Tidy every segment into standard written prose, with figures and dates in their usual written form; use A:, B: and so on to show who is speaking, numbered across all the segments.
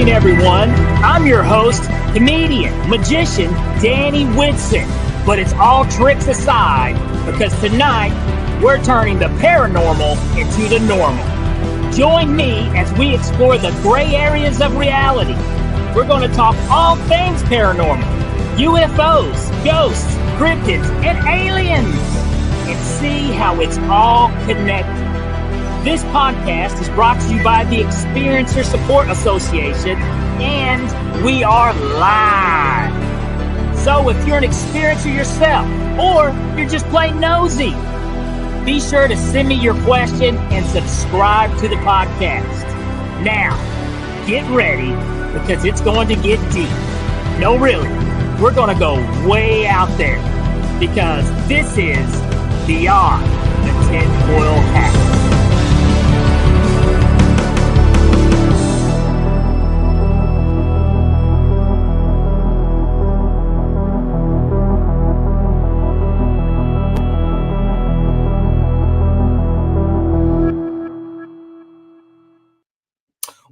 A: evening, everyone. I'm your host, comedian, magician, Danny Windsor. But it's all tricks aside, because tonight we're turning the paranormal into the normal. Join me as we explore the gray areas of reality. We're going to talk all things paranormal, UFOs, ghosts, cryptids, and aliens, and see how it's all connected. This podcast is brought to you by the Experiencer Support Association, and we are live. So if you're an experiencer yourself, or you're just plain nosy, be sure to send me your question and subscribe to the podcast. Now, get ready, because it's going to get deep. No, really, we're going to go way out there, because this is Beyond the Tinfoil Hat.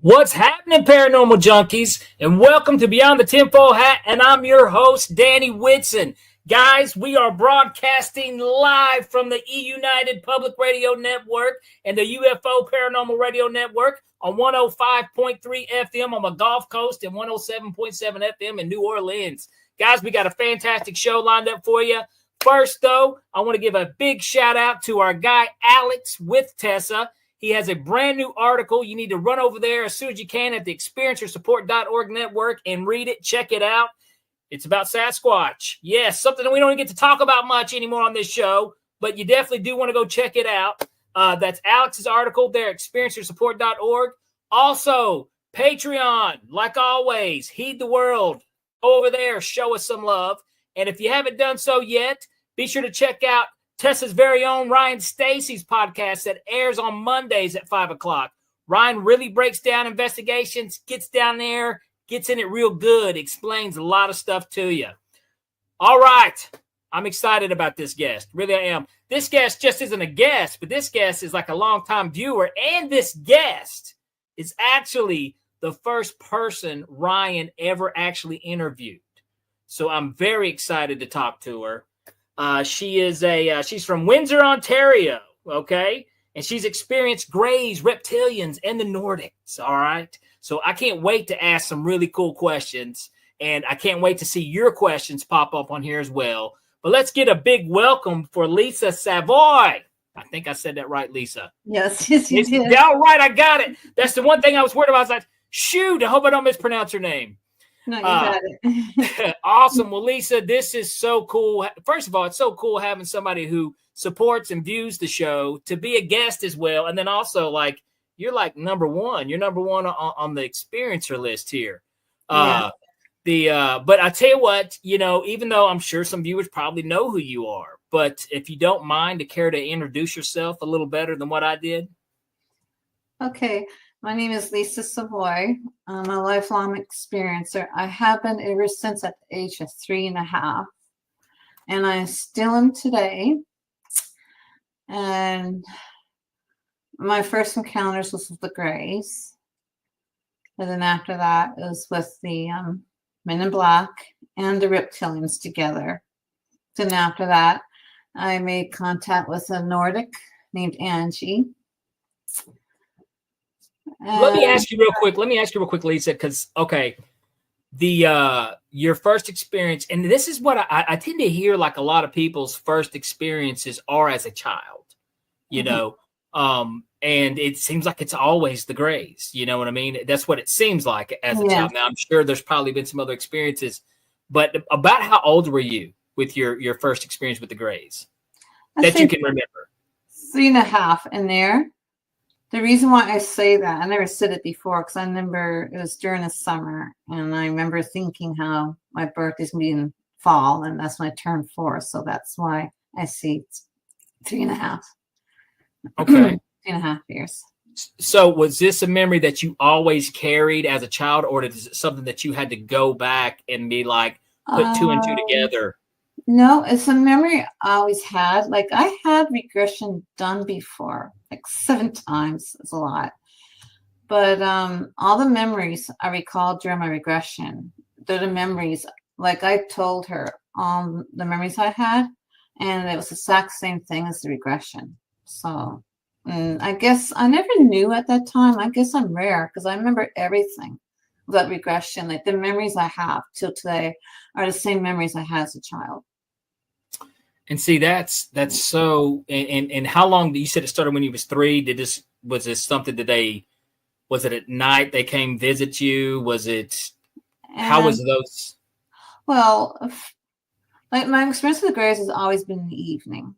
A: What's happening, paranormal junkies? And welcome to Beyond the Tinfoil Hat, and I'm your host, Danny Whitson. Guys, we are broadcasting live from the E-United Public Radio Network and the UFO Paranormal Radio Network on 105.3 FM on the Gulf Coast and 107.7 FM in New Orleans. Guys, we got a fantastic show lined up for you. First, though, I want to give a big shout out to our guy, Alex with Tessa. He has a brand new article. You need to run over there as soon as you can at the experiencersupport.org network and read it. Check it out. It's about Sasquatch. Yes, something that we don't get to talk about much anymore on this show, but you definitely do want to go check it out. That's Alex's article there at experiencersupport.org. Also, Patreon, like always, heed the world. Go over there, show us some love. And if you haven't done so yet, be sure to check out Tessa's very own Ryan Stacy's podcast that airs on Mondays at 5 o'clock. Ryan really breaks down investigations, gets down there, gets in it real good, explains a lot of stuff to you. All right. I'm excited about this guest. Really, I am. This guest just isn't a guest, but this guest is like a longtime viewer. And this guest is actually the first person Ryan ever actually interviewed. So I'm very excited to talk to her. She's from Windsor, Ontario, okay? And she's experienced Greys, Reptilians, and the Nordics, all right? So I can't wait to ask some really cool questions, and I can't wait to see your questions pop up on here as well. But let's get a big welcome for Lisa Savoy. I think I said that right, Lisa.
B: Yes, you did.
A: All right, I got it. That's the one thing I was worried about. I was like, shoot, I hope I don't mispronounce her name.
B: No, you got it.
A: Awesome. Well, Lisa, this is so cool. First of all, it's so cool having somebody who supports and views the show to be a guest as well. And then also, like, you're like number one. You're number one on the experiencer list here. But I tell you what, you know, even though I'm sure some viewers probably know who you are, but if you don't mind to care to introduce yourself a little better than what I did.
B: Okay. My name is Lisa Savoy. I'm a lifelong experiencer. I have been ever since at the age of 3.5. And I still am today. And my first encounters was with the Greys. And then after that, it was with the Men in Black and the Reptilians together. Then after that, I made contact with a Nordic named Angie.
A: Let me ask you real quick, Lisa, because, okay, your first experience, and this is what I tend to hear, like a lot of people's first experiences are as a child, you know, and it seems like it's always the Greys, you know what I mean? That's what it seems like as a child. Now, I'm sure there's probably been some other experiences, but about how old were you with your first experience with the Greys that you can remember?
B: 3.5 in there. The reason why I say that, I never said it before, because I remember it was during the summer, and I remember thinking how my birthday's going to be in fall, and that's when I turned 4, so that's why I see 3.5.
A: Okay.
B: 3.5 years.
A: So was this a memory that you always carried as a child, or is it something that you had to go back and be like, put 2 and 2 together?
B: No, it's a memory I always had. Like, I had regression done before, like 7 times. It's a lot. But all the memories I recalled during my regression, they're the memories, like I told her the memories I had, and it was the exact same thing as the regression. So I guess I never knew at that time. I guess I'm rare because I remember everything about regression. Like the memories I have till today are the same memories I had as a child.
A: And see, that's so. And how long? You said it started when you was 3. Was this something that was it at night they came visit you? Was it? How was those?
B: Well, like my experience with the Greys has always been in the evening.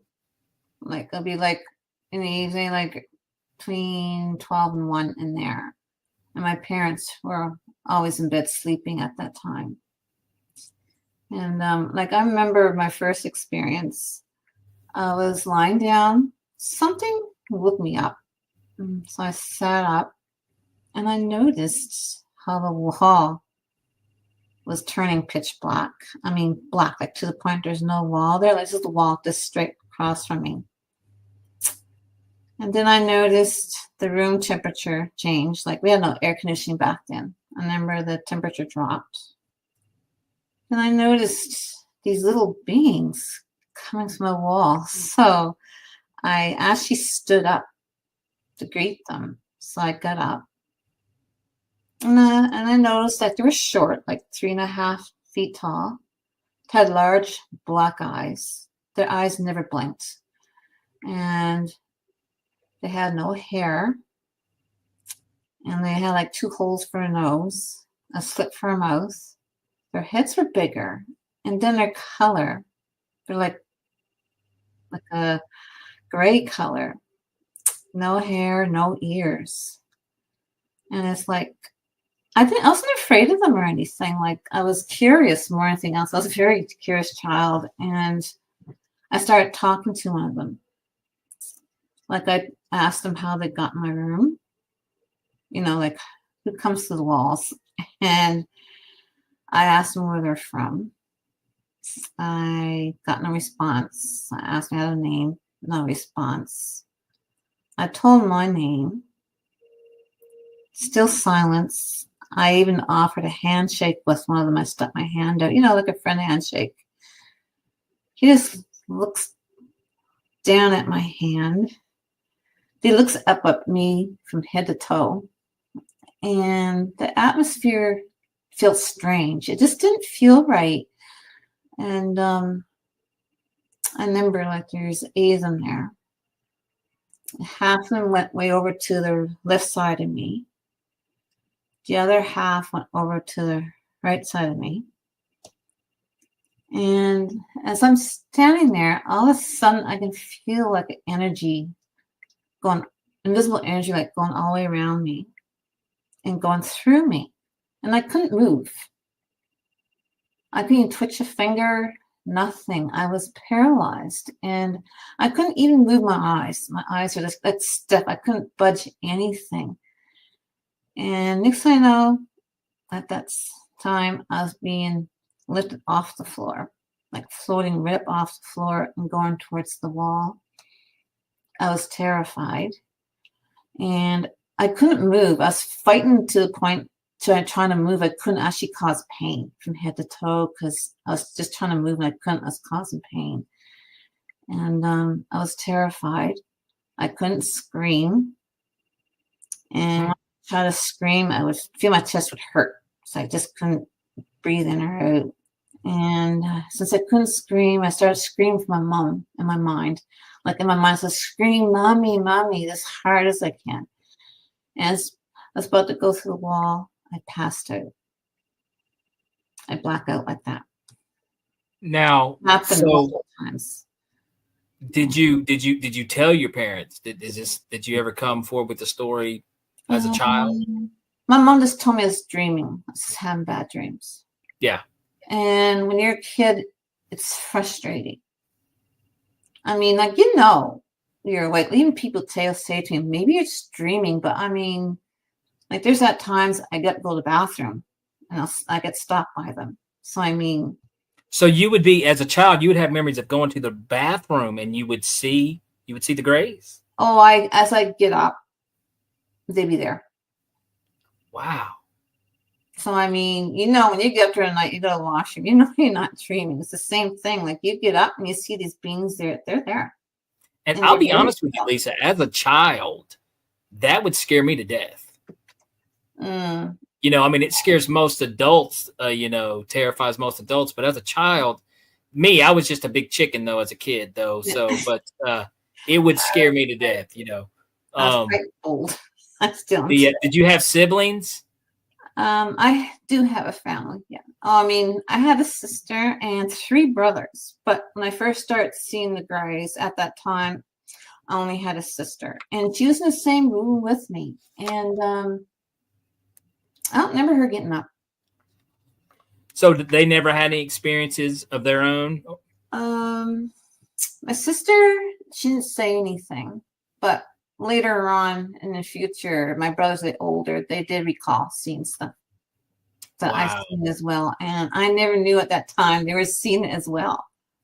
B: Like it'll be like in the evening, like between 12 and 1 in there. And my parents were always in bed sleeping at that time. And like I remember my first experience, I was lying down, something woke me up. So I sat up and I noticed how the wall was turning pitch black. I mean, black, like to the point there's no wall there. Like just the wall just straight across from me. And then I noticed the room temperature changed. Like we had no air conditioning back then. I remember the temperature dropped. And I noticed these little beings coming from the wall. So I actually stood up to greet them. So I got up. And I noticed that they were short, like 3.5 feet tall. Had large black eyes. Their eyes never blinked. And they had no hair. And they had like 2 holes for a nose, a slit for a mouth. Their heads were bigger. And then their color, they're like a gray color. No hair, no ears. And it's like, I wasn't afraid of them or anything. Like I was curious more than anything else. I was a very curious child. And I started talking to one of them. Like I asked them how they got in my room. You know, like who comes to the walls. And I asked them where they're from. I got no response. I asked me how to name. No response. I told my name. Still silence. I even offered a handshake with one of them. I stuck my hand out, you know, like a friend handshake. He just looks down at my hand. He looks up at me from head to toe. And the atmosphere felt strange. It just didn't feel right. And I remember like there's 8 of them there. Half of them went way over to the left side of me. The other half went over to the right side of me. And as I'm standing there, all of a sudden I can feel like an energy going, invisible energy, like going all the way around me and going through me. And I couldn't move. I couldn't twitch a finger, nothing. I was paralyzed and I couldn't even move my eyes. My eyes were just like stiff. I couldn't budge anything. And next thing I know, at that time, I was being lifted off the floor, like floating right up off the floor and going towards the wall. I was terrified and I couldn't move. I was fighting to the point trying to move. I couldn't actually cause pain from head to toe because I was just trying to move and I couldn't. I was causing pain. And I was terrified. I couldn't scream. And when I tried to scream, I would feel my chest would hurt. So I just couldn't breathe in or out. And since I couldn't scream, I started screaming for my mom in my mind. Like in my mind, I was screaming, "Mommy, Mommy," as hard as I can. And as I was about to go through the wall, I passed out. I blacked out like that.
A: Now,
B: happened multiple times.
A: Did you tell your parents? Did you ever come forward with the story as a child?
B: My mom just told me I was dreaming. I was having bad dreams.
A: Yeah.
B: And when you're a kid, it's frustrating. I mean, like, you know, you're awake. Even people say to me, maybe you're just dreaming. But I mean, like, there's at times I get to go to the bathroom and I get stopped by them. So, I mean.
A: So you would be, as a child, you would have memories of going to the bathroom and you would see the Greys?
B: Oh, as I get up, they'd be there.
A: Wow.
B: So, I mean, you know, when you get up during the night, you go to the washroom, you know, you're not dreaming. It's the same thing. Like you get up and you see these beings there, they're there.
A: And
B: And
A: I'll
B: they're
A: be
B: very
A: honest with you,
B: real.
A: Lisa, as a child, that would scare me to death.
B: Mm,
A: You know, I mean, it scares most adults, you know, terrifies most adults. But as a child, me, I was just a big chicken, though, as a kid, though.
B: yeah.
A: So, but it would scare me to death, you know.
B: I was quite old. I still am today.
A: Did you have siblings?
B: I do have a family. Yeah. I mean, I had a sister and 3 brothers, but when I first started seeing the Greys at that time, I only had a sister, and she was in the same room with me. And I don't remember her getting up.
A: So did they never had any experiences of their own?
B: My sister, she didn't say anything, but later on in the future, my brothers are older, they did recall seeing stuff that I've
A: Wow.
B: seen as well. And I never knew at that time they were seeing it as well.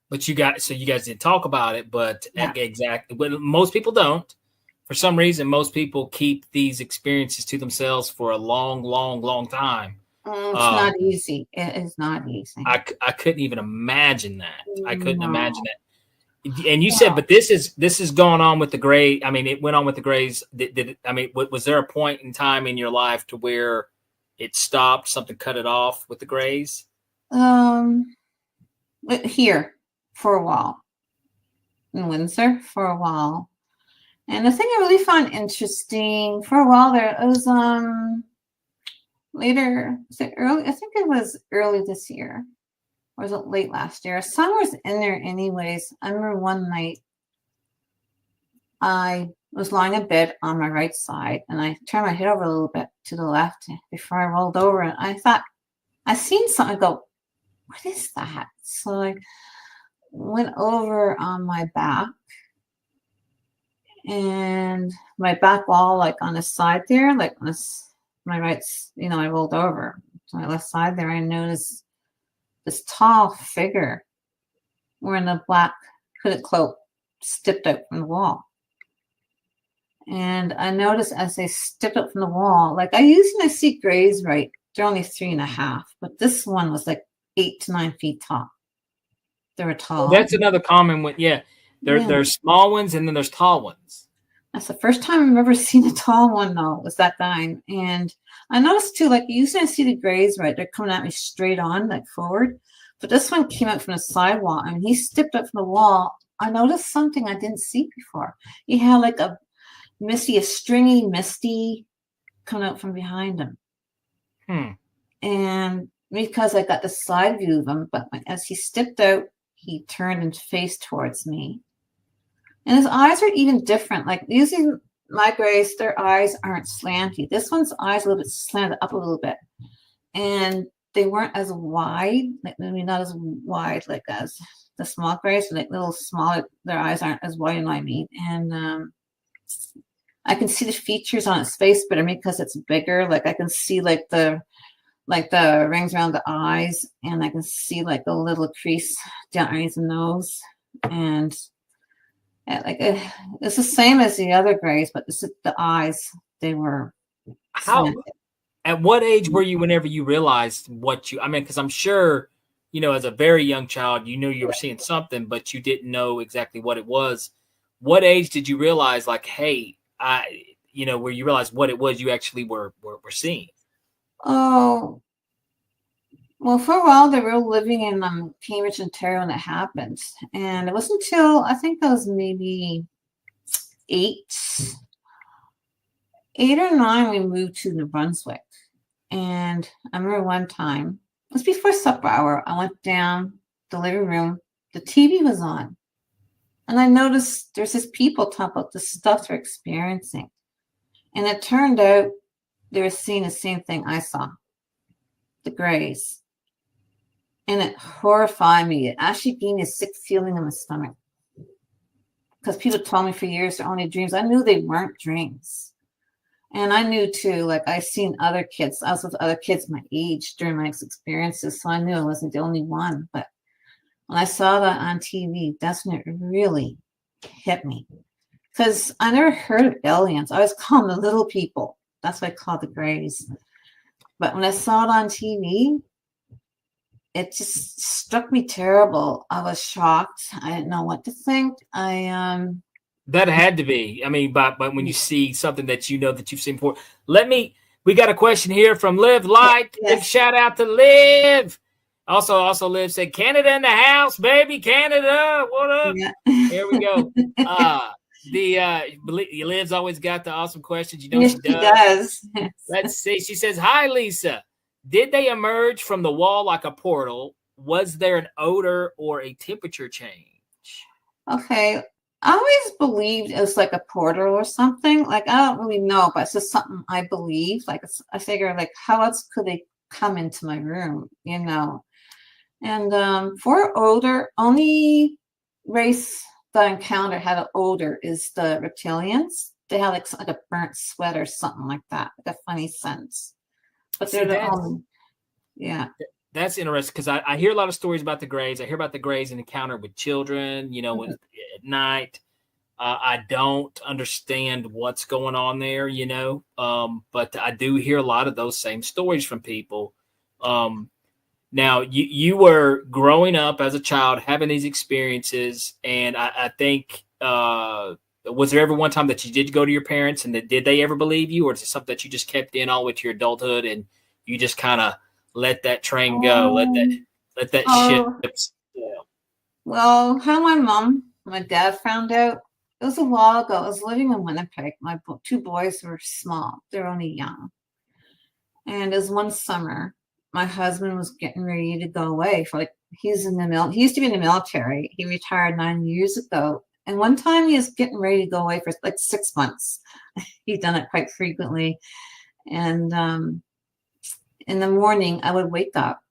A: But you guys didn't talk about it, but
B: Yeah.
A: exactly. But most people don't. For some reason, most people keep these experiences to themselves for a long, long, long time.
B: It's not easy. It is not easy.
A: I couldn't even imagine that. I couldn't
B: No.
A: imagine that. And you said, but this is going on with the Gray. I mean, it went on with the Grays. I mean, was there a point in time in your life to where it stopped? Something cut it off with the Grays?
B: But here for a while, in Windsor for a while. And the thing I really found interesting for a while there, it was later, was it early? I think it was early this year. Or was it late last year? Sun was in there anyways. I remember one night I was lying in bed on my right side and I turned my head over a little bit to the left before I rolled over, and I thought I seen something. I go, what is that? So I went over on my back, and my back wall, like on the side there, like on this, my right, you know, I rolled over to my left side there. I noticed this tall figure wearing a black hooded cloak stepped out from the wall. And I noticed as they stepped up from the wall, like I usually see Greys, right? They're only 3.5, but this one was like 8 to 9 feet tall. They were tall.
A: Well, that's another common one. Yeah. There's small ones and then there's tall ones.
B: That's the first time I've ever seen a tall one, though, was that time. And I noticed too, like usually I see the Greys, right? They're coming at me straight on, like forward. But this one came out from the sidewalk, and he stepped up from the wall. I noticed something I didn't see before. He had like a stringy misty coming out from behind him. And because I got the side view of him, but as he stepped out, he turned and faced towards me. And his eyes are even different. Like usually my Greys, their eyes aren't slanty. This one's eyes a little bit slanted up a little bit. And they weren't as wide, like maybe not as wide like as the small Greys, like little smaller, their eyes aren't as wide, I mean. And I can see the features on its face better because it's bigger. Like I can see like the rings around the eyes, and I can see like a little crease down underneath the nose. And like it's the same as the other Greys, but the eyes, they were slanted.
A: At what age were you whenever you realized what you, I mean, because I'm sure, you know, as a very young child, you knew you were seeing something, but you didn't know exactly what it was. What age did you realize, like, hey, where you realized what it was you actually were seeing?
B: Oh, well, for a while they were living in Cambridge, Ontario, when it happened. And it wasn't until I think I was maybe 8 or 9 we moved to New Brunswick. And I remember one time, it was before supper hour, I went down the living room, the TV was on. And I noticed there's this people talk about the stuff they're experiencing. And it turned out they were seeing the same thing I saw, the Greys. And it horrified me. It actually gave me a sick feeling in my stomach. Because people told me for years they're only dreams. I knew they weren't dreams. And I knew too, like I seen other kids. I was with other kids my age during my experiences. So I knew I wasn't the only one. But when I saw that on TV, that's when it really hit me. Because I never heard of aliens. I always call them the little people. That's what I call the Greys. But when I saw it on TV, it just struck me terrible. I was shocked. I didn't know what to think.
A: That had to be. I mean, but when you see something that you know that you've seen before. We got a question here from Liv Light.
B: Yes.
A: Big shout out to Liv. Also Liv said, Canada in the house, baby. Canada. What up?
B: Yeah.
A: Here we go. Liv's always got the awesome questions. You know,
B: Yes,
A: she
B: she
A: does.
B: does.
A: Let's see. She says, hi, Lisa. Did they emerge from the wall like a portal? Was there an odor or a temperature change?
B: Okay. I always believed it was like a portal or something. Like, I don't really know, but it's just something I believe. Like, I figure, like, how else could they come into my room, you know? And for odor, only race that I encountered had an odor is the reptilians. They have like a burnt sweat or something like that, like a funny scent. But they're the only, yeah.
A: That's interesting because I hear a lot of stories about the Greys. I hear about the Greys in encounter with children, you know, at night. I don't understand what's going on there, you know, but I do hear a lot of those same stories from people. Now, you were growing up as a child, having these experiences, and I think was there ever one time that you did go to your parents and did they ever believe you, or is it something that you just kept in all the way to your adulthood and you just kind of let that train go, let that ship sail?
B: Well, how my dad found out, it was a while ago. I was living in Winnipeg. My two boys were small. They're only young. And it was one summer, my husband was getting ready to go away for he used to be in the military. He retired 9 years ago. And one time he was getting ready to go away for like 6 months. He'd done it quite frequently. And in the morning, I would wake up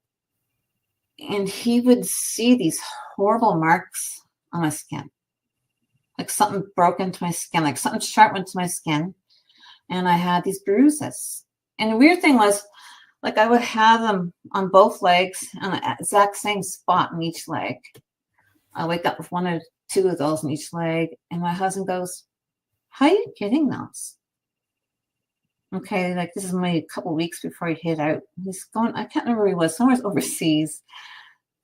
B: and he would see these horrible marks on my skin. Like something broke into my skin, like something sharp went to my skin. And I had these bruises. And the weird thing was, like I would have them on both legs on the exact same spot in each leg. I wake up with one or two of those in each leg. And my husband goes, how are you getting those? Okay, like this is maybe a couple of weeks before he hit out. He's going, I can't remember where he was, somewhere overseas.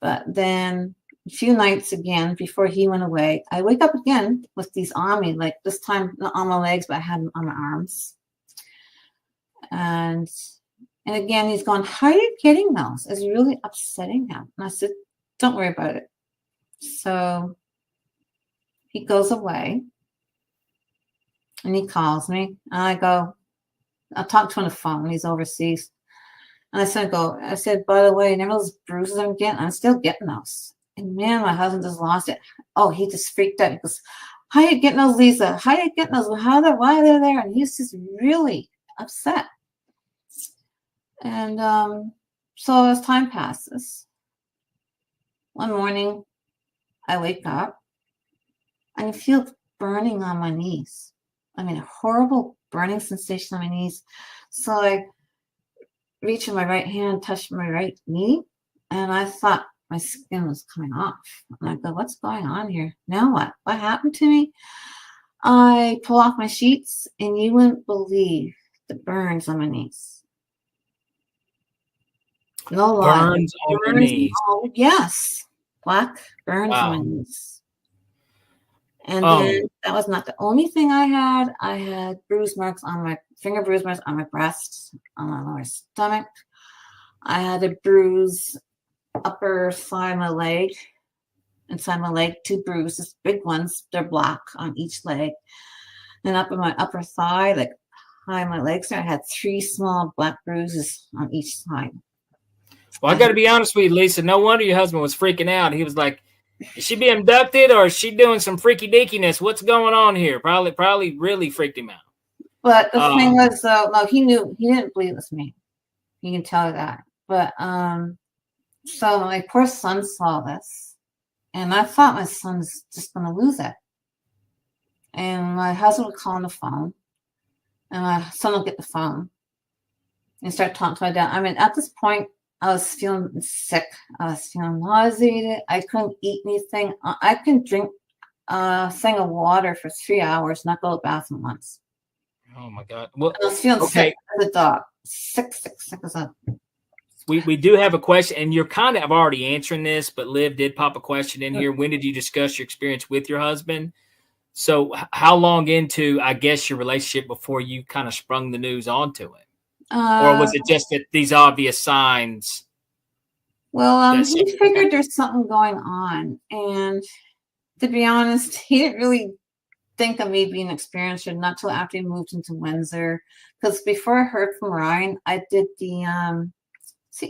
B: But then a few nights again before he went away, I wake up again with these on me, like this time not on my legs, but I had them on my arms. And again, he's going, how are you getting those? It's really upsetting him. And I said, don't worry about it. So he goes away and he calls me and I talk to him on the phone. He's overseas. And I said, by the way, remember those bruises I'm getting? I'm still getting those. And man, my husband just lost it. Oh, he just freaked out. He goes, how are you getting those, Lisa? How are you getting those? Why are they there? And he's just really upset. And so as time passes, one morning I wake up and I feel burning on my knees. I mean, a horrible burning sensation on my knees. So I reach in my right hand, touch my right knee, and I thought my skin was coming off. And I go, what's going on here? Now what? What happened to me? I pull off my sheets, and you wouldn't believe the burns on my knees. No lie.
A: Burns on your knees.
B: Yes. Black burns on my knees. And then that was not the only thing I had. I had bruise marks on my on my breast, on my lower stomach. I had a bruise upper side of my leg, inside my leg, 2 bruises, big ones. They're black on each leg. Then up in my upper thigh, like high my legs there, I had 3 small black bruises on each side.
A: Well, I got to be honest with you, Lisa. No wonder your husband was freaking out. He was like, is she being abducted or is she doing some freaky deakiness? What's going on here? Probably really freaked him out.
B: But the thing was, no, he didn't believe it was me. You can tell that. But so my poor son saw this, and I thought my son's just going to lose it. And my husband would call on the phone, and my son would get the phone and start talking to my dad. I mean, at this point, I was feeling sick. I was feeling nauseated. I couldn't eat anything. I couldn't drink a thing of water for 3 hours, not go to the bathroom once.
A: Oh my God! Well,
B: I was feeling sick as a dog. 666.
A: We do have a question, and you're kind of already answering this, but Liv did pop a question in here. When did you discuss your experience with your husband? So how long into, I guess, your relationship before you kind of sprung the news onto him? Or was it just that these obvious signs?
B: Well, he figured there's something going on. And to be honest, he didn't really think of me being experienced not till after he moved into Windsor. Because before I heard from Ryan, I did the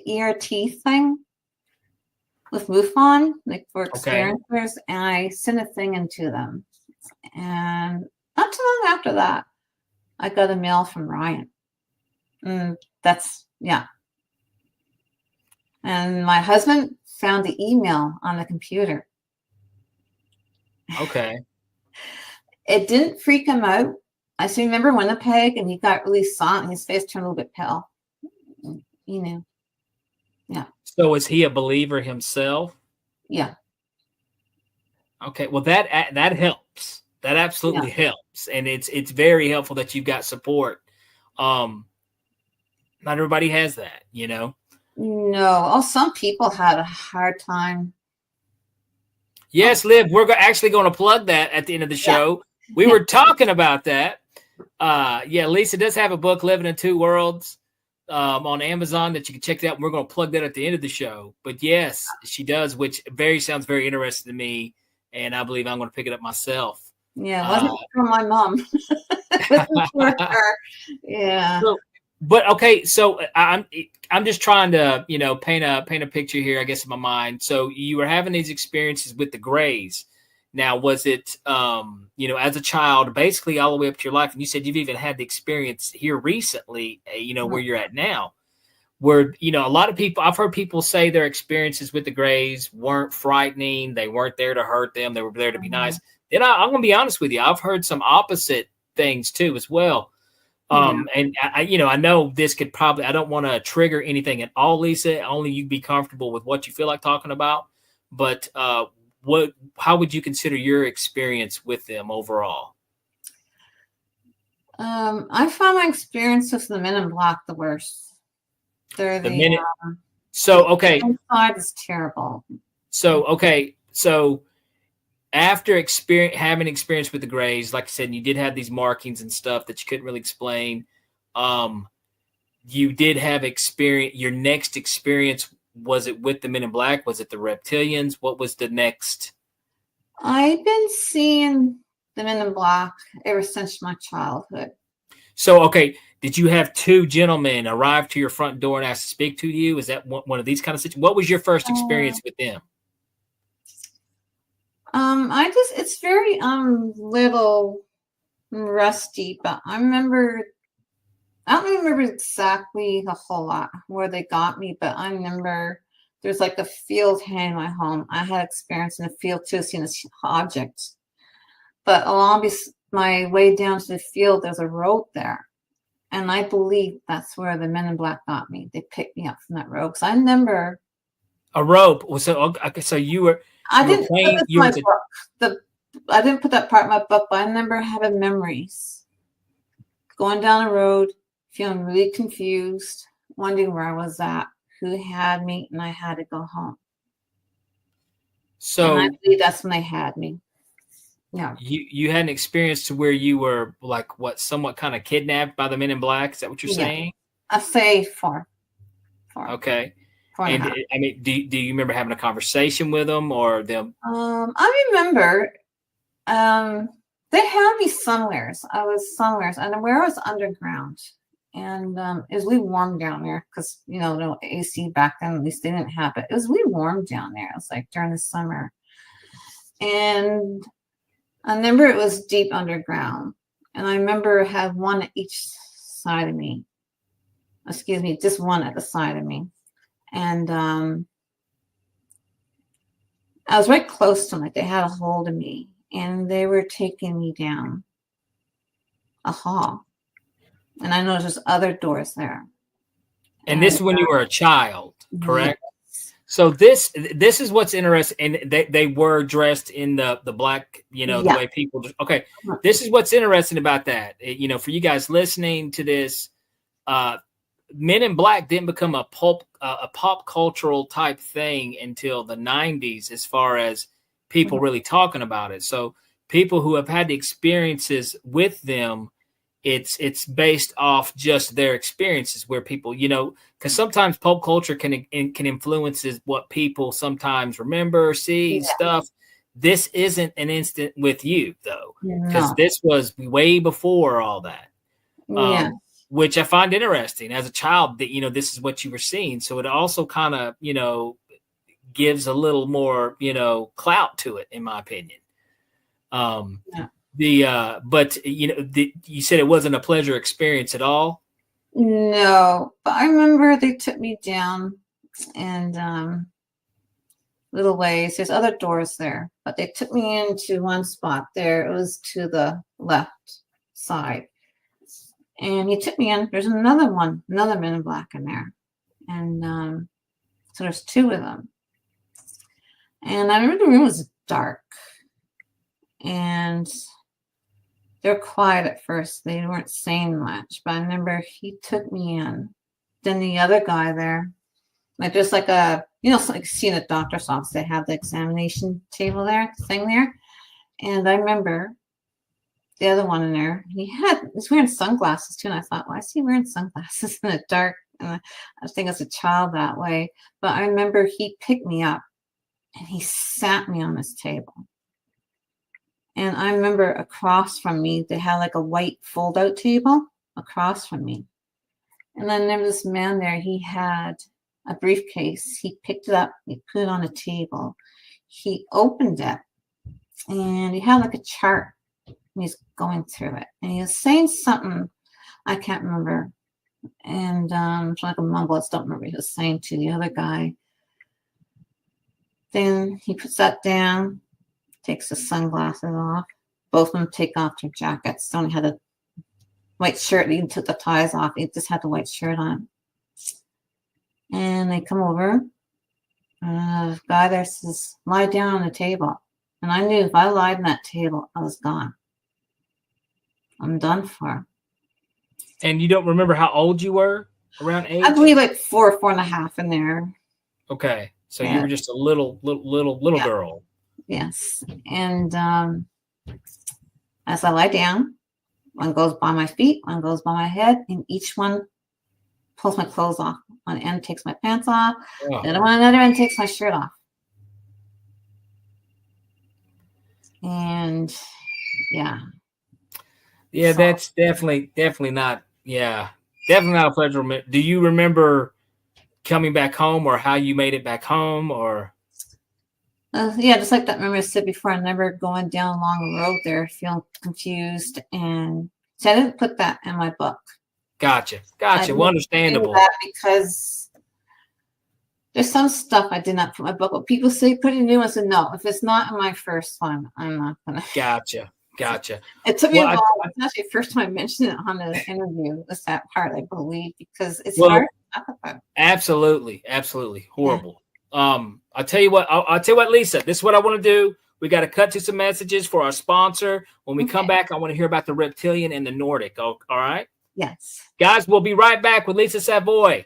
B: ERT thing with MUFON, like for experiencers, and I sent a thing into them. And not too long after that, I got a mail from Ryan. And and my husband found the email on the computer.
A: Okay.
B: It didn't freak him out. I still remember Winnipeg, and he got really silent. His face turned a little bit pale. You know. Yeah.
A: So is he a believer himself?
B: Yeah.
A: Okay. Well, that helps. That absolutely helps, and it's very helpful that you've got support. Not everybody has that, you know.
B: No. Oh, some people had a hard time.
A: Yes, Liv, we're actually going to plug that at the end of the show. We were talking about that. Lisa does have a book, Living in Two Worlds, on Amazon that you can check out. We're going to plug that at the end of the show. But yes, she does, which sounds very interesting to me, and I believe I'm going to pick it up myself.
B: Yeah, it wasn't for my mom. It was for her. Yeah.
A: But okay, so I'm just trying to, you know, paint a picture here, I guess, in my mind. So you were having these experiences with the Greys. Now, was it, you know, as a child, basically all the way up to your life, and you said you've even had the experience here recently, you know, where you're at now, where, you know, a lot of people, I've heard people say their experiences with the Greys weren't frightening. They weren't there to hurt them. They were there to be nice. And I'm going to be honest with you. I've heard some opposite things too, as well. And I, you know, I know this could probably, I don't want to trigger anything at all, Lisa, only you be comfortable with what you feel like talking about. But, how would you consider your experience with them overall?
B: I found my experience with the Men in Black the worst. They're the
A: minute. So, okay.
B: Inside is terrible.
A: So, okay. So after having experience with the Greys, like I said, you did have these markings and stuff that you couldn't really explain. You did have experience. Your next experience, was it with the Men in Black? Was it the Reptilians? What was the next?
B: I've been seeing the Men in Black ever since my childhood.
A: So, okay, did you have two gentlemen arrive to your front door and ask to speak to you? Is that one of these kind of situations? What was your first experience with them?
B: It's very little rusty, but I don't remember exactly a whole lot where they got me, but I remember there's like a field hand in my home. I had experience in the field too, seeing this object. But along my way down to the field, there's a road there. And I believe that's where the Men in Black got me. They picked me up from that road. Because I remember
A: a rope. So you were.
B: I didn't put that part in my book, but I remember having memories. Going down the road, feeling really confused, wondering where I was at, who had me, and I had to go home.
A: So
B: and I believe that's when they had me. Yeah.
A: You had an experience to where you were like somewhat kind of kidnapped by the Men in Black. Is that what you're saying?
B: I say four.
A: Okay. And I mean, do you remember having a conversation with them or them?
B: I remember they had me somewheres. I was somewheres, and where I was underground. And it was really warm down there because, you know, no AC back then, at least they didn't have it. It was really warm down there. It was like during the summer. And I remember it was deep underground. And I remember I had one at each side of me. Excuse me, just one at the side of me. And I was right close to them. Like they had a hold of me. And they were taking me down a hall. And I know there's other doors there.
A: And this is when you were a child, correct? Yes. So this is what's interesting. And they were dressed in the black, you know, the way people. Okay, this is what's interesting about that. You know, for you guys listening to this, Men in Black didn't become a pop cultural type thing until the 90s, as far as people really talking about it. So people who have had the experiences with them, it's based off just their experiences, where people, because sometimes pop culture can influence what people sometimes remember, see, stuff. This isn't an instant with you, though, because this was way before all that. Which I find interesting as a child, that, this is what you were seeing. So it also kind of, gives a little more, clout to it, in my opinion. But you said it wasn't a pleasure experience at all.
B: No, but I remember they took me down and little ways. There's other doors there, but they took me into one spot there. It was to the left side. And he took me in. There's another Men in Black in there. And so there's two of them. And I remember the room was dark. And they're quiet at first. They weren't saying much. But I remember he took me in. Then the other guy there, like just like like seeing a doctor's office, they have the examination table there, thing there. And I remember the other one in there, he was wearing sunglasses too. And I thought, why is he wearing sunglasses in the dark? And I think as a child that way. But I remember he picked me up and he sat me on this table. And I remember across from me, they had like a white fold-out table across from me. And then there was this man there. He had a briefcase. He picked it up. He put it on a table. He opened it. And he had like a chart. And he's going through it. And he was saying something I can't remember. And it's like a mumble. I just don't remember what he was saying to the other guy. Then he puts that down. Takes the sunglasses off. Both of them take off their jackets. They only had a white shirt. He took the ties off. He just had the white shirt on. And they come over. And the guy there says, lie down on the table. And I knew if I lied on that table, I was gone. I'm done for.
A: And you don't remember how old you were? Around age?
B: I believe like 4.5 in there.
A: Okay. So you were just a little girl.
B: Yes. And as I lie down, one goes by my feet, one goes by my head, and each one pulls my clothes off. One end takes my pants off, the other end takes my shirt off. And so,
A: that's definitely not. Definitely not a pleasure. Do you remember coming back home, or how you made it back home, or?
B: Just like that. Remember I said before, I remember going down along the road there, feeling confused, and so I didn't put that in my book.
A: Gotcha. Well, understandable.
B: That because there's some stuff I did not put in my book. But people say put a new one. I said no. If it's not in my first one, I'm not gonna.
A: Gotcha.
B: It took me a while. It's actually the first time I mentioned it on the interview. Was that part, I believe, because it's hard to talk about.
A: Absolutely horrible. I'll tell you what, Lisa, this is what I want to do. We got to cut to some messages for our sponsor. When we come back, I want to hear about the Reptilian and the Nordic. All right?
B: Yes.
A: Guys, we'll be right back with Lisa Savoy.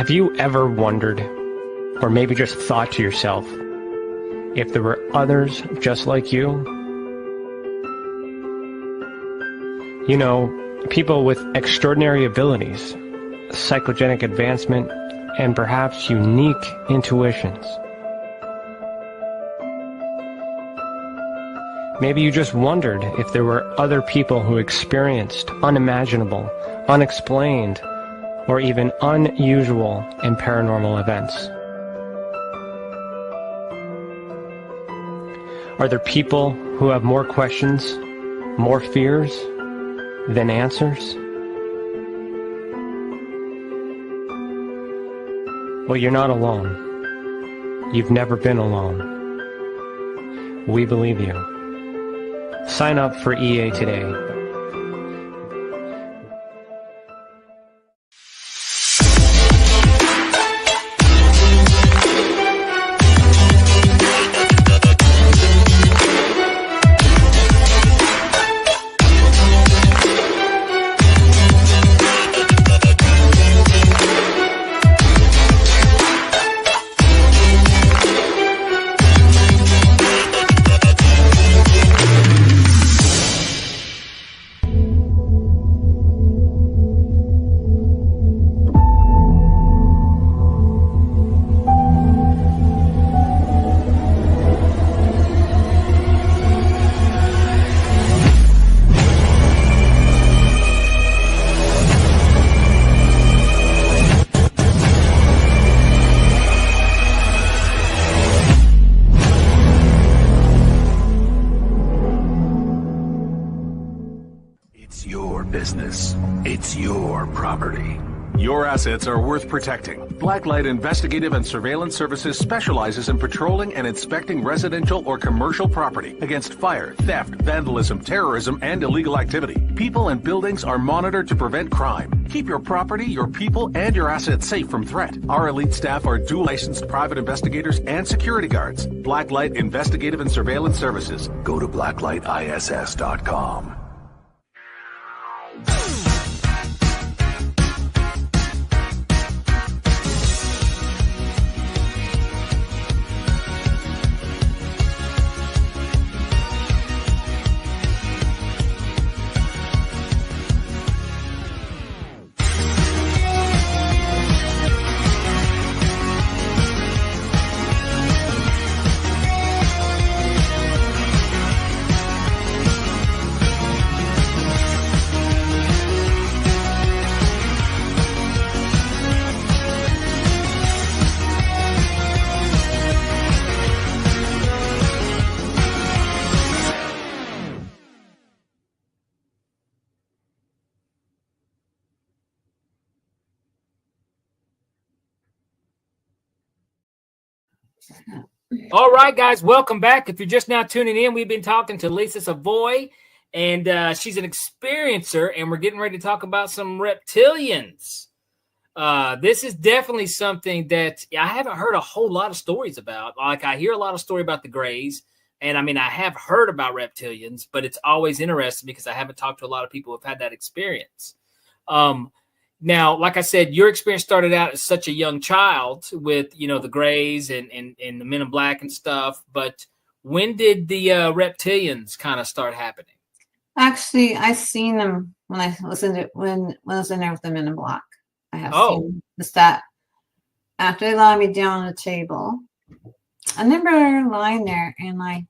C: Have you ever wondered, or maybe just thought to yourself, if there were others just like you? You know, people with extraordinary abilities, psychogenic advancement, and perhaps unique intuitions. Maybe you just wondered if there were other people who experienced unimaginable, unexplained, or even unusual and paranormal events. Are there people who have more questions, more fears than answers? Well, you're not alone. You've never been alone. We believe you. Sign up for EA today.
D: Business. It's your property. Your assets are worth protecting. Blacklight Investigative and Surveillance Services specializes in patrolling and inspecting residential or commercial property against fire, theft, vandalism, terrorism, and illegal activity. People and buildings are monitored to prevent crime. Keep your property, your people, and your assets safe from threat. Our elite staff are dual licensed private investigators and security guards. Blacklight Investigative and Surveillance Services. Go to blacklightiss.com.
A: All right, guys, welcome back. If you're just now tuning in, we've been talking to Lisa Savoy, and she's an experiencer, and we're getting ready to talk about some reptilians. This is definitely something that I haven't heard a whole lot of stories about. Like, I hear a lot of story about the Greys, and I mean, I have heard about reptilians, but it's always interesting because I haven't talked to a lot of people who have had that experience. Now, like I said, your experience started out as such a young child with, you know, the Greys and the Men in Black and stuff. But when did the reptilians kind of start happening?
B: Actually, I seen them when I was in it when I was in there with the Men in Black. I have seen this that after they laid me down on the table. I remember lying there and I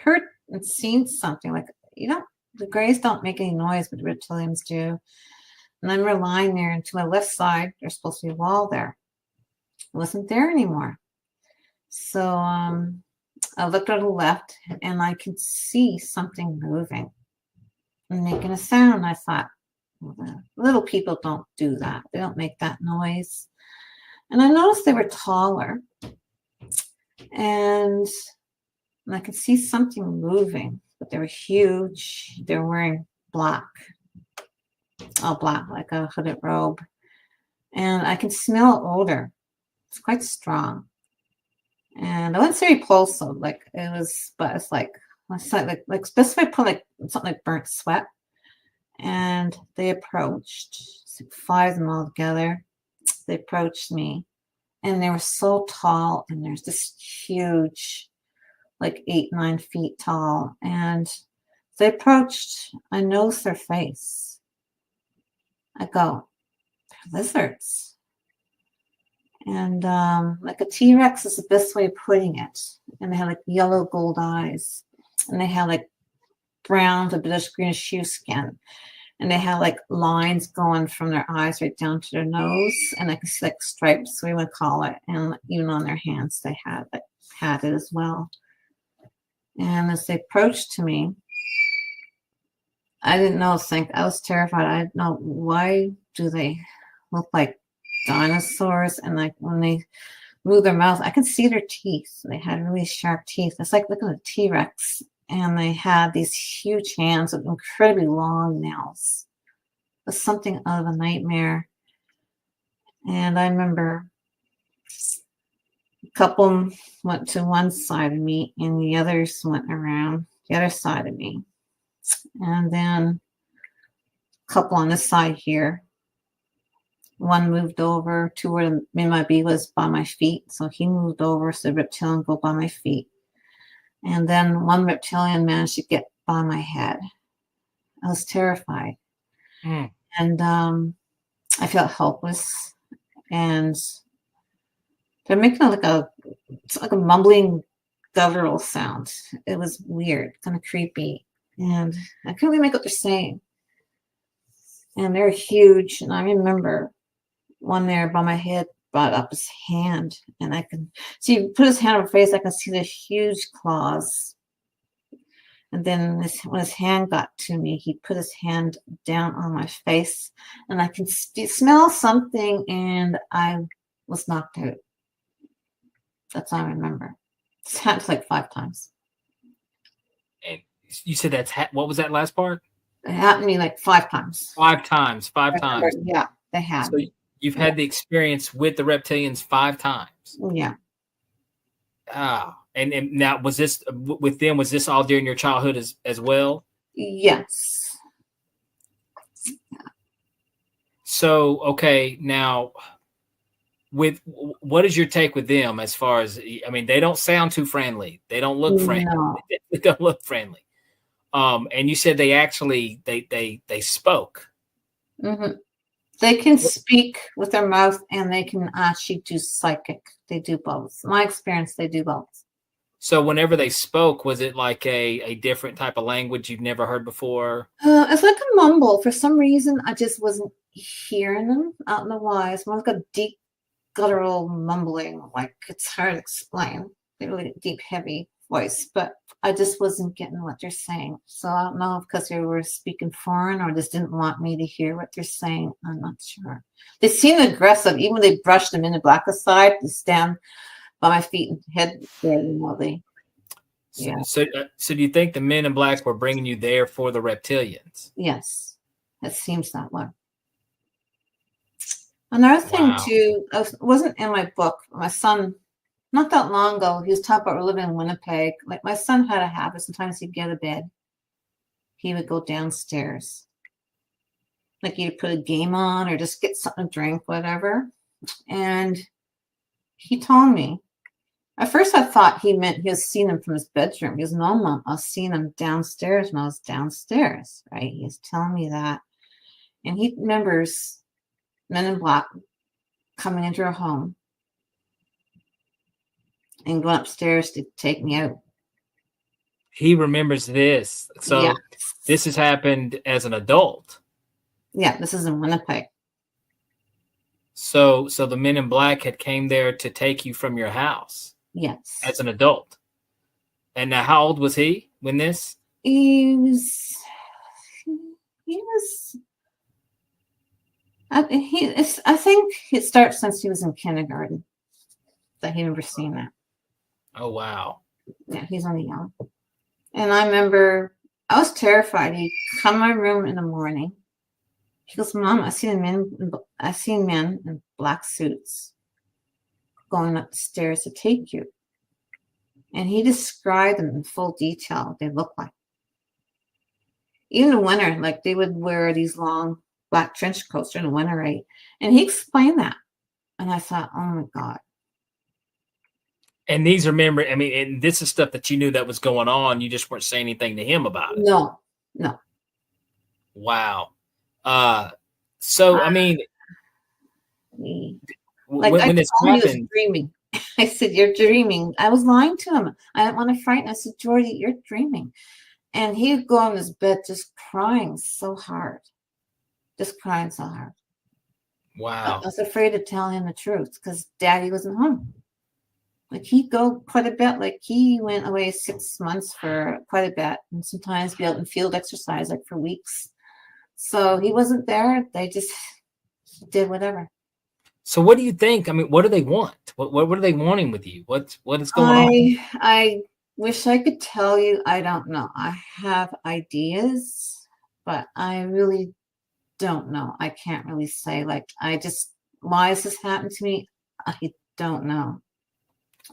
B: heard and seen something like, you know, the Greys don't make any noise, but the reptilians do. And I remember lying there, and to my left side, there's supposed to be a wall there. It wasn't there anymore. So I looked to the left, and I could see something moving and making a sound. I thought, well, the little people don't do that. They don't make that noise. And I noticed they were taller, and I could see something moving, but they were huge. They were wearing black. All black, like a hooded robe. And I can smell odor. It's quite strong. And I wouldn't say repulsive, like it was, but it's like especially put like something like burnt sweat. And they approached, so 5 of them all together. they approached me, and they were so tall, and there's this huge, like 8, 9 feet tall. And they approached, I nosed their face. I go, they're lizards. And like a T-Rex is the best way of putting it. And they had like yellow gold eyes. And they had like brown to bluish greenish hue skin. And they had like lines going from their eyes right down to their nose. And I could see like stripes, we would call it. And even on their hands, they had it as well. And as they approached to me, I didn't know, I was terrified. I didn't know, why do they look like dinosaurs? And like when they move their mouth, I could see their teeth. They had really sharp teeth. It's like looking at a T-Rex. And they had these huge hands with incredibly long nails. It was something out of a nightmare. And I remember a couple went to one side of me and the others went around the other side of me. And then a couple on this side here. One moved over to where my bee was by my feet. So he moved over so the reptilian go by my feet. And then one reptilian managed to get by my head. I was terrified. And I felt helpless. And they're making like a mumbling guttural sound. It was weird, kind of creepy. And I couldn't really make what they're saying. And they're huge. And I remember one there by my head brought up his hand. And I could see, he put his hand on my face, I could see the huge claws. And then when his hand got to me, he put his hand down on my face. And I can smell something, and I was knocked out. That's all I remember. It's happened like 5 times.
A: And you said what was that last part?
B: It happened to me like 5 times.
A: 5 times. 5 times.
B: Yeah, they had.
A: So you've had the experience with the reptilians 5 times.
B: Yeah.
A: Ah, and now was this with them? Was this all during your childhood as well?
B: Yes.
A: So okay, now with what is your take with them as far as, I mean, they don't sound too friendly. They don't look friendly.
B: No.
A: They don't look friendly. And you said they actually they spoke.
B: Mm-hmm. They can speak with their mouth, and they can actually do psychic. They do both. My experience, they do both.
A: So whenever they spoke, was it like a different type of language you've never heard before?
B: It's like a mumble. For some reason, I just wasn't hearing them. I don't know why. It's more like a deep, guttural mumbling. Like, it's hard to explain. They're really deep, heavy voice, but I just wasn't getting what they're saying. So I don't know if because they were speaking foreign or just didn't want me to hear what they're saying. I'm not sure. They seemed aggressive. Even when they brushed them in the black aside, they stand by my feet and head there. Yeah.
A: So do you think the men in black were bringing you there for the reptilians?
B: Yes, it seems that way. Another thing too, wasn't in my book. My son, not that long ago, he was talking about living in Winnipeg. Like, my son had a habit. Sometimes he'd get out of bed, he would go downstairs. Like, he'd put a game on or just get something to drink, whatever. And he told me, at first I thought he meant he was seeing him from his bedroom. He goes, no, Mom, I was seeing him downstairs when I was downstairs, right? He was telling me that. And he remembers men in black coming into our home and going upstairs to take me out.
A: He remembers this. So
B: yeah.
A: This has happened as an adult.
B: Yeah, this is in Winnipeg.
A: So the men in black had came there to take you from your house.
B: Yes.
A: As an adult. And now how old was he when this?
B: He was I think it starts since he was in kindergarten that he remembers seeing that.
A: Oh, wow.
B: Yeah, he's only young. And I remember I was terrified. He'd come in my room in the morning. He goes, Mom, I seen men in black suits going up the stairs to take you. And he described them in full detail what they looked like. Even in winter, like, they would wear these long black trench coats during the winter, right? And he explained that. And I thought, oh my God.
A: And these are memory. I mean, and this is stuff that you knew that was going on. You just weren't saying anything to him about it.
B: No.
A: Wow. So, I mean,
B: like
A: when this
B: I was
A: happened,
B: dreaming. I said, you're dreaming. I was lying to him. I didn't want to frighten him. I said, Jordy, you're dreaming. And he would go on his bed just crying so hard. Just crying so hard.
A: wow.
B: I was afraid to tell him the truth because Daddy wasn't home. Like he'd go quite a bit. Like he went away 6 months for quite a bit, and sometimes be out in field exercise like for weeks. So he wasn't there. They just did whatever.
A: So what do you think? I mean, what do they want? What are they wanting with you? What is going on?
B: I wish I could tell you. I don't know. I have ideas, but I really don't know. I can't really say. Like why has this happened to me? I don't know.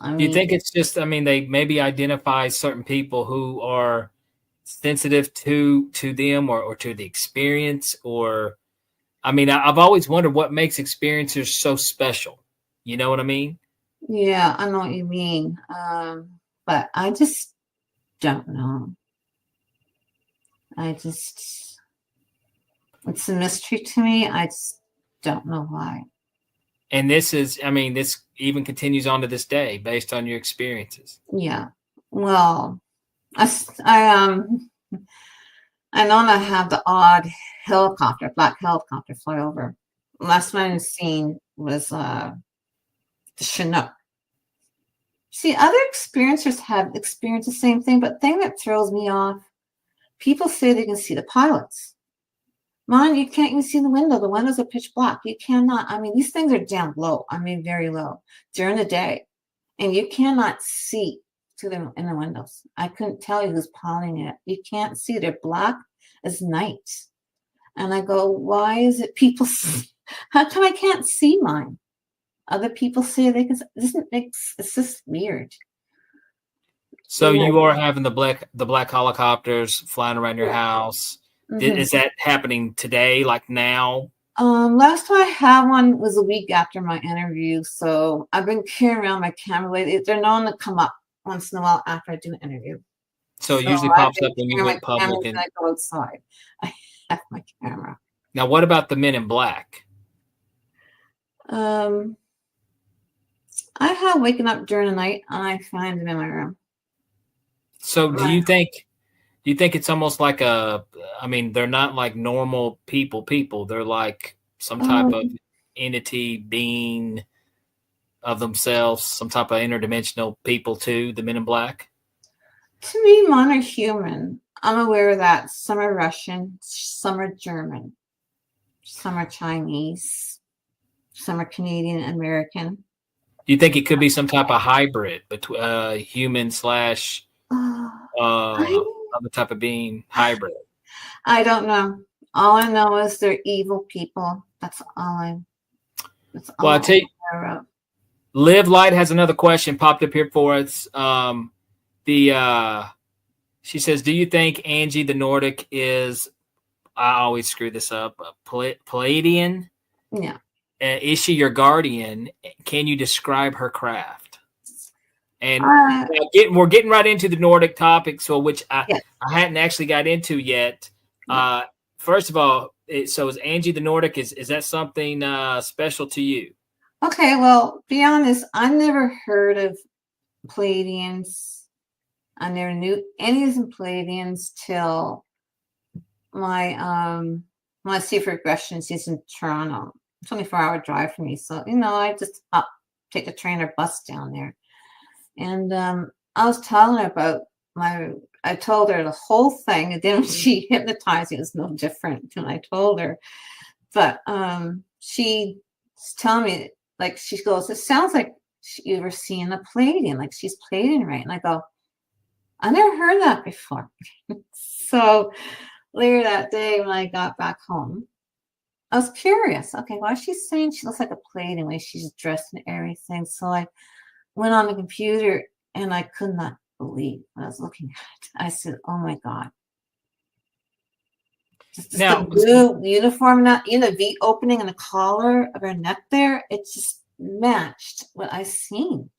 A: Do you think it's just, I mean, they maybe identify certain people who are sensitive to them or to the experience? Or, I mean, I've always wondered what makes experiencers so special. You know what I mean?
B: Yeah, I know what you mean. But I just don't know. It's a mystery to me. I just don't know why.
A: And this is, I mean, this even continues on to this day based on your experiences.
B: Yeah. Well, I know I have the odd black helicopter fly over. Last one I've seen was the Chinook. See, other experiencers have experienced the same thing, but the thing that throws me off, people say they can see the pilots. Mine, you can't even see the window. The windows are pitch black. You cannot. I mean, these things are down low. I mean, very low during the day. And you cannot see to them in the windows. I couldn't tell you who's piloting it. You can't see. They're black as night. And I go, why is it people? How come I can't see mine? Other people say they can. It's just weird.
A: So you are having the black helicopters flying around your house. Mm-hmm. Is that happening today, like now?
B: Last time I had one was a week after my interview. So I've been carrying around my camera lately. They're known to come up once in a while after I do an interview.
A: So it usually pops up when you went public.
B: And I go outside. I have my camera.
A: Now, what about the men in black?
B: I have waken up during the night and I find them in my room.
A: So do you think it's almost like I mean, they're not like normal people. They're like some type of entity, being of themselves, some type of interdimensional people too, the men in black?
B: To me, mine are human. I'm aware of that. Some are Russian, some are German, some are Chinese, some are Canadian American.
A: Do you think it could be some type of hybrid between human / other type of being hybrid?
B: I don't know. All I know is they're evil people. That's all
A: I tell you, Live Light has another question popped up here for us. She says, do you think Angie the Nordic is, I always screw this up, Palladian?
B: Yeah.
A: Is she your guardian? Can you describe her craft? And we're getting right into the Nordic topic, so which I hadn't actually got into yet. First of all, so is Angie the Nordic? Is that something special to you?
B: Okay, well, be honest, I never heard of Palladians. I never knew any of them Palladians till my Safe Regressions is in Toronto. 24-hour drive for me. So, I just take the train or bus down there. And I was telling her about I told her the whole thing. And then when she hypnotized me, it was no different than I told her. But she's telling me, like, she goes, it sounds like you were seeing a Palladian, like she's Palladian, right? And I go, I never heard that before. So later that day when I got back home, I was curious. Okay, why is she saying she looks like a Palladian, the way she's dressed and everything? So I went on the computer and I could not believe what I was looking at. I said, "Oh my God!" Just the blue uniform, not V opening and the collar of her neck there. It's just matched what I seen.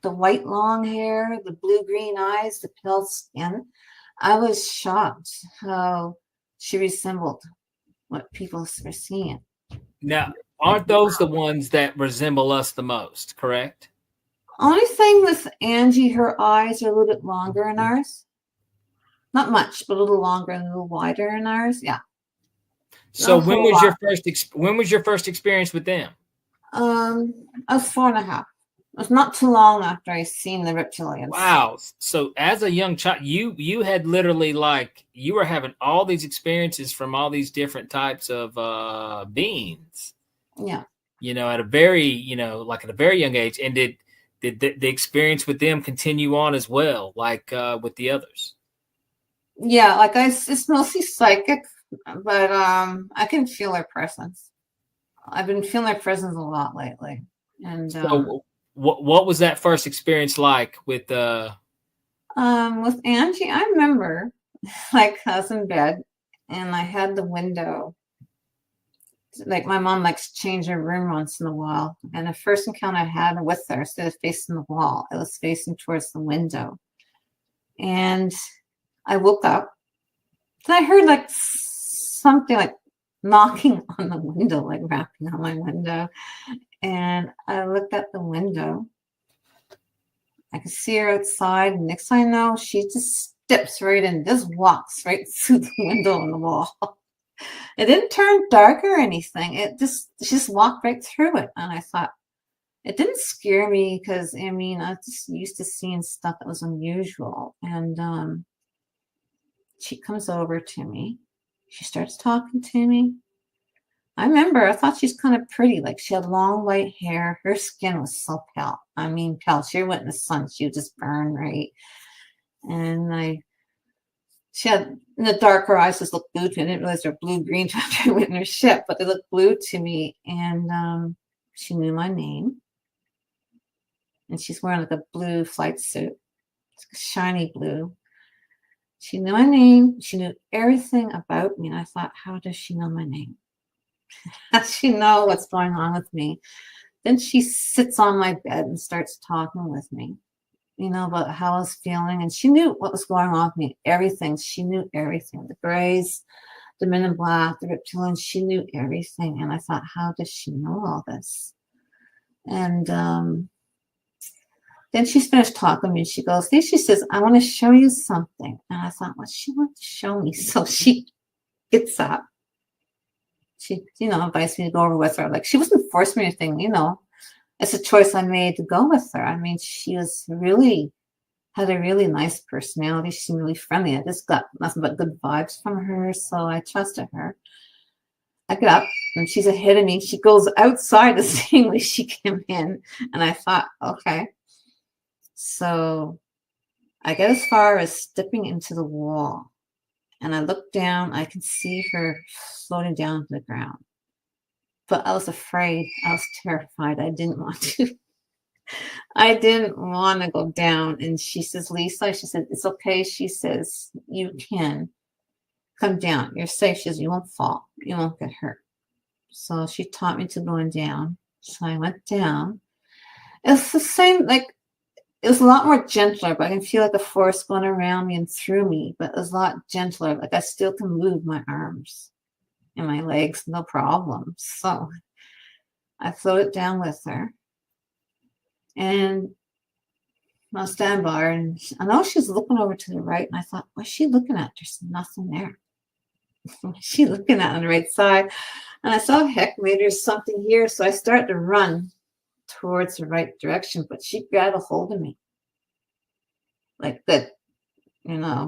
B: The white long hair, the blue-green eyes, the pale skin. I was shocked how she resembled what people were seeing.
A: Now, aren't those the ones that resemble us the most, correct?
B: Only thing with Angie, her eyes are a little bit longer than ours. Not much, but a little longer and a little wider than ours. Yeah.
A: So when was your first experience with them?
B: I was 4.5. It was not too long after I seen the Reptilians.
A: Wow. So as a young child, you had literally you were having all these experiences from all these different types of beings.
B: Yeah.
A: At a very, at a very young age. And did the experience with them continue on as well, with the others?
B: Yeah, it's mostly psychic, but I can feel their presence. I've been feeling their presence a lot lately. And
A: so what was that first experience like with
B: Angie? I remember I was in bed and I had the window. Like my mom likes to change her room once in a while. And the first encounter I had with her, instead of facing the wall, it was facing towards the window. And I woke up and I heard something knocking on the window, rapping on my window. And I looked at the window. I could see her outside. And next thing I know, she just steps right in, just walks right through the window on the wall. It didn't turn dark or anything. She just walked right through it. And I thought, it didn't scare me because, I was just used to seeing stuff that was unusual. And she comes over to me. She starts talking to me. I remember, I thought she's kind of pretty. She had long white hair. Her skin was so pale. Pale. She went in the sun. She would just burn, right? And she had, in the dark, her eyes just looked blue to me. I didn't realize they were blue-green after I went in her ship, but they looked blue to me. And she knew my name. And she's wearing a blue flight suit. It's shiny blue. She knew my name. She knew everything about me. And I thought, how does she know my name? How does she know what's going on with me? Then she sits on my bed and starts talking with me, about how I was feeling. And she knew what was going on with me. Everything. She knew everything. The Greys, the Men in Black, the Reptilians. She knew everything. And I thought, how does she know all this? And then she finished talking to me. She goes, she says, I want to show you something. And I thought, what she wants to show me? So she gets up. She, invites me to go over with her. She wasn't forcing me or anything, It's a choice I made to go with her. She had a really nice personality. She seemed really friendly. I just got nothing but good vibes from her. So I trusted her. I get up and she's ahead of me. She goes outside the same way she came in. And I thought, okay. So I get as far as stepping into the wall. And I look down, I can see her floating down to the ground. But I was afraid. I was terrified. I didn't want to. I didn't want to go down. And she says, Lisa, she said, it's okay. She says, you can come down. You're safe. She says, you won't fall. You won't get hurt. So she taught me to going down. So I went down. It's the same, it was a lot more gentler, but I can feel the force going around me and through me, but it was a lot gentler. I still can move my arms and my legs, no problem. So I floated down with her. And I'll stand by her. And I know she's looking over to the right. And I thought, what's she looking at? There's nothing there. What's she looking at on the right side? And I saw, heck, maybe there's something here. So I started to run towards the right direction, but she grabbed a hold of me by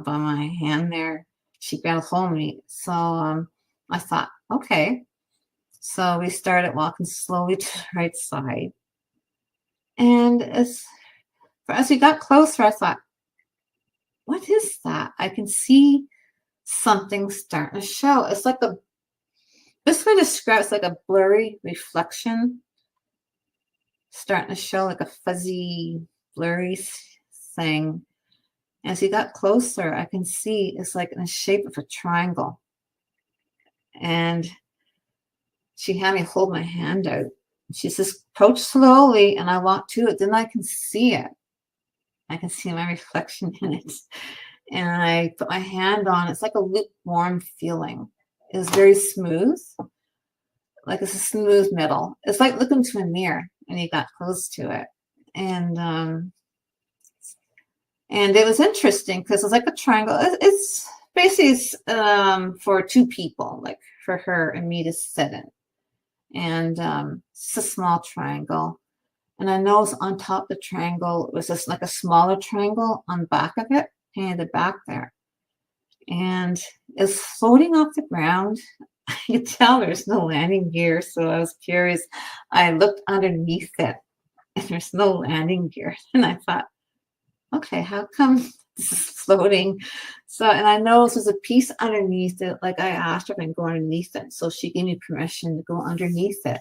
B: my hand there. She grabbed a hold of me. So I thought, okay. So we started walking slowly to the right side. And as we got closer, I thought, what is that? I can see something starting to show. It's this way to describe, it's like a blurry reflection starting to show, a fuzzy, blurry thing. As we got closer, I can see it's in the shape of a triangle. And she had me hold my hand out. She says, approach slowly, and I walk to it. Then I can see it. I can see my reflection in it. And I put my hand on it. It's like a lukewarm feeling. It was very smooth. Like it's a smooth metal. It's like looking to a mirror and you got close to it. And it was interesting because it's like a triangle. It's basically for two people, like for her and me to sit in. And it's a small triangle. And I noticed on top of the triangle, it was just like a smaller triangle on the back of it, painted back there. And it's floating off the ground. I could tell there's no landing gear, so I was curious. I looked underneath it, and there's no landing gear. And I thought, okay, how come this is floating? So, and I noticed there's a piece underneath it. Like I asked her if I can go underneath it. So she gave me permission to go underneath it.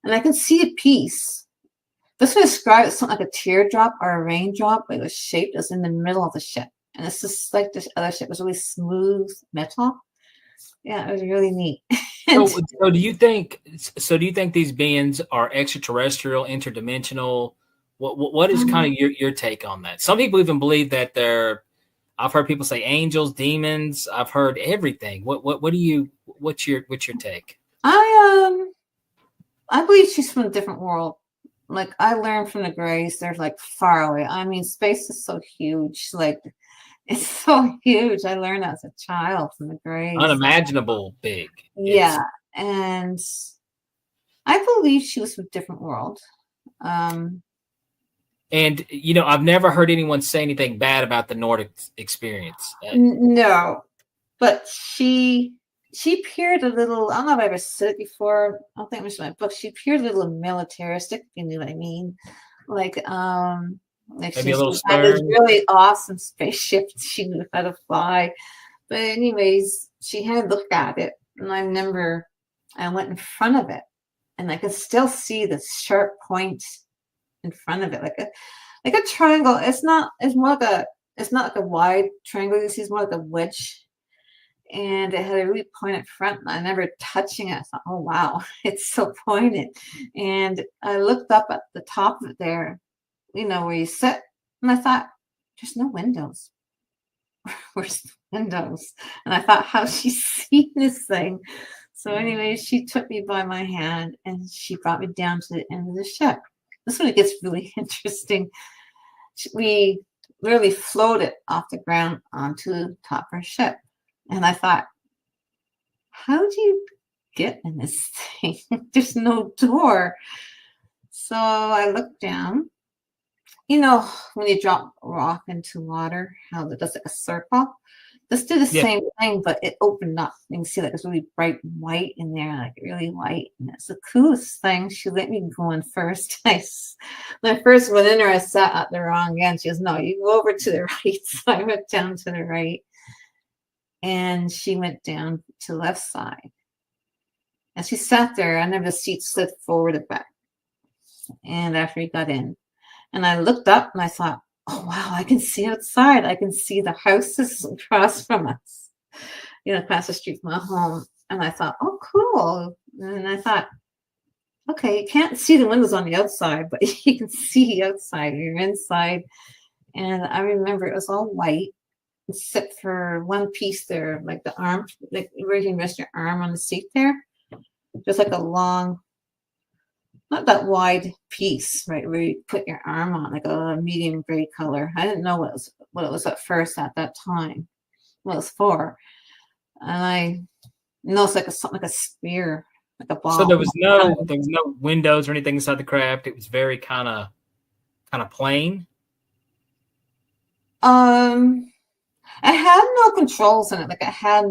B: And I can see a piece. This would describe it something like a teardrop or a raindrop, but it was shaped as in the middle of the ship. And it's just like this other ship was really smooth metal. Yeah, it was really neat.
A: So do you think these beings are extraterrestrial, interdimensional? What is kind of your take on that? Some people even believe that I've heard people say angels, demons. I've heard everything. What's your take?
B: I believe she's from a different world. Like I learned from the Greys, they're like far away. I mean, space is so huge. Like it's so huge. I learned as a child from the Greys.
A: Unimaginable big.
B: Yeah. And I believe she was from a different world.
A: And I've never heard anyone say anything bad about the Nordic experience.
B: No, but she appeared a little, I don't know if I ever said it before. I don't think it was in my book. She appeared a little militaristic, if you know what I mean. Like
A: Maybe a little
B: had this
A: stern.
B: really awesome spaceship she knew how to fly. But anyways, she had a look at it. And I remember I went in front of it and I could still see the sharp point in front of it. Like a triangle. It's not like a wide triangle. You see, it's more like a wedge. And it had a really pointed front. And I remember touching it. I thought, oh, wow, it's so pointed. And I looked up at the top of it there, where you sit. And I thought, there's no windows. Where's the windows? And I thought, how's she seen this thing? So anyway, she took me by my hand and she brought me down to the end of the ship. This one, it gets really interesting. We literally floated off the ground onto the top of her ship. And I thought, how do you get in this thing? There's no door. So I looked down. When you drop a rock into water, how it does like a circle. This did the same thing, but it opened up. You can see like it's really bright white in there, like really white. And it's the coolest thing. She let me go in first. When I first went in there, I sat at the wrong end. She goes, no, you go over to the right. So I went down to the right. And she went down to the left side. And she sat there. I remember the seat slid forward a bit. And after we got in, and I looked up and I thought, oh, wow, I can see outside. I can see the houses across from us, across the street from my home. And I thought, oh, cool. And I thought, okay, you can't see the windows on the outside, but you can see outside. You're inside. And I remember it was all white. Except for one piece there, like the arm, like where you can rest your arm on the seat there. Just like a long, not that wide piece, right, where you put your arm on, like a medium gray color. I didn't know what it was at first at that time, what it was for. And I know it's like something like a spear, like a ball.
A: So there was no windows or anything inside the craft. It was very kind of plain.
B: I had no controls in it. Like I had,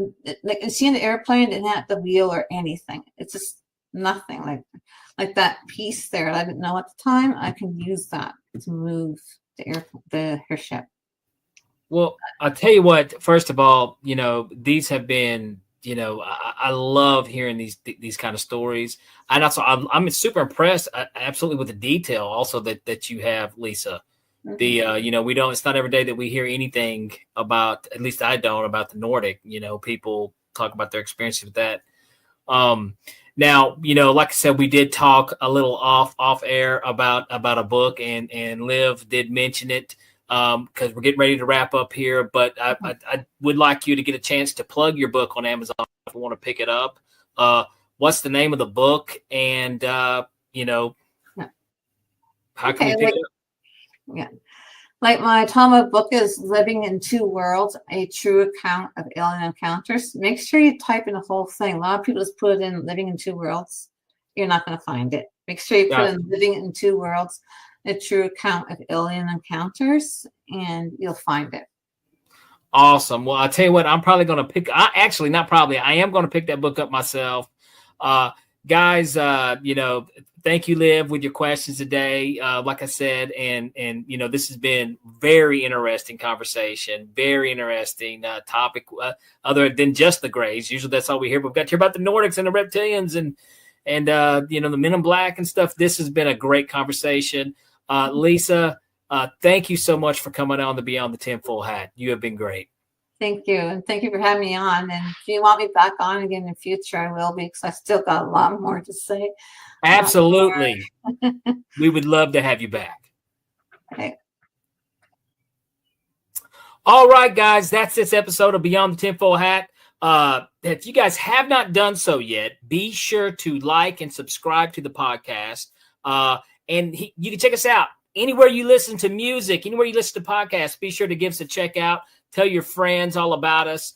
B: like you see in the airplane, it didn't have the wheel or anything. It's just nothing. Like that piece there. I didn't know at the time. I can use that to move the airship.
A: Well, I'll tell you what. First of all, these have been. I love hearing these kind of stories, and also I'm super impressed, absolutely, with the detail also that you have, Lisa. Mm-hmm. We don't, it's not every day that we hear anything about, at least I don't, about the Nordic. People talk about their experiences with that. Now, like I said, we did talk a little off air about a book, and Liv did mention it because we're getting ready to wrap up here. But I would like you to get a chance to plug your book on Amazon if you want to pick it up. What's the name of the book? And, how can we pick it up?
B: Yeah. Like my Talmud book is Living in Two Worlds, a true account of alien encounters. Make sure you type in the whole thing. A lot of people just put in Living in Two Worlds. You're not going to find it. Make sure you put in Living in Two Worlds, a true account of alien encounters, and you'll find it.
A: Awesome. Well, I'll tell you what, I'm probably going to I am going to pick that book up myself. Guys, thank you, Liv, with your questions today. Like I said, and this has been very interesting conversation, very interesting topic, other than just the Greys. Usually that's all we hear. But we've got to hear about the Nordics and the Reptilians and the Men in Black and stuff. This has been a great conversation. Lisa, thank you so much for coming on to Beyond the Tinfoil Hat. You have been great.
B: Thank you. And thank you for having me on. And if you want me back on again in the future, I will be, because I still got a lot more to say.
A: Absolutely. We would love to have you back.
B: Okay.
A: All right, guys, that's this episode of Beyond the Tinfoil Hat. If you guys have not done so yet, be sure to like and subscribe to the podcast. And you can check us out anywhere you listen to music, anywhere you listen to podcasts. Be sure to give us a check out. Tell your friends all about us.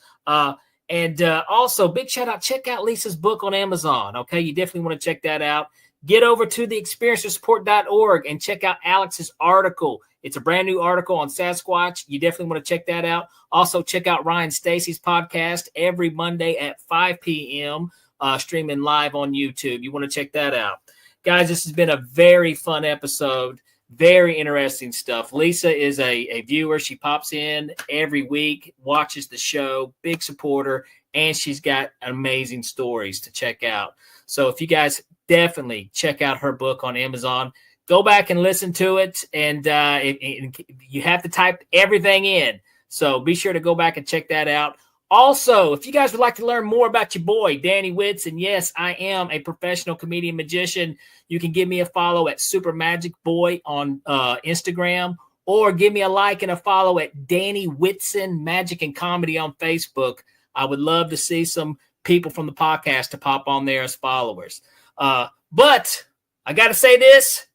A: And also, big shout out, check out Lisa's book on Amazon. Okay, you definitely want to check that out. Get over to the experiencesupport.org and check out Alex's article. It's a brand new article on Sasquatch. You definitely want to check that out. Also, check out Ryan Stacy's podcast every Monday at 5 p.m., streaming live on YouTube. You want to check that out. Guys, this has been a very fun episode. Very interesting stuff. Lisa is a viewer. She pops in every week, watches the show, big supporter, and she's got amazing stories to check out. So if you guys definitely check out her book on Amazon, go back and listen to it. And you have to type everything in. So be sure to go back and check that out. Also, if you guys would like to learn more about your boy, Danny Whitson, yes, I am a professional comedian magician. You can give me a follow at Super Magic Boy on Instagram, or give me a like and a follow at Danny Whitson Magic and Comedy on Facebook. I would love to see some people from the podcast to pop on there as followers. But I got to say this.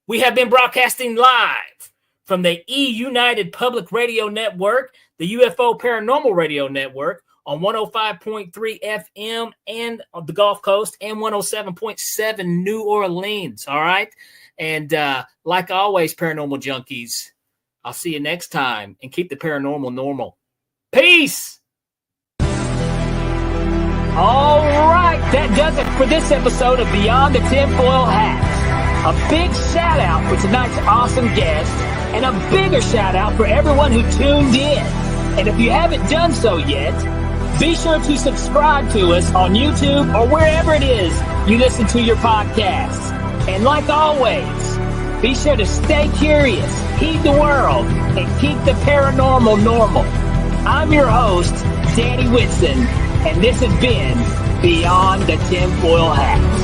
A: We have been broadcasting live from the E-United Public Radio Network, the UFO Paranormal Radio Network, on 105.3 FM and on the Gulf Coast, and 107.7 New Orleans. All right. And like always, paranormal junkies, I'll see you next time, and keep the paranormal normal. Peace. All right. That does it for this episode of Beyond the Tinfoil Hat. A big shout out for tonight's awesome guest, and a bigger shout out for everyone who tuned in. And if you haven't done so yet, be sure to subscribe to us on YouTube or wherever it is you listen to your podcasts. And like always, be sure to stay curious, heed the world, and keep the paranormal normal. I'm your host, Danny Whitson, and this has been Beyond the Tinfoil Hat.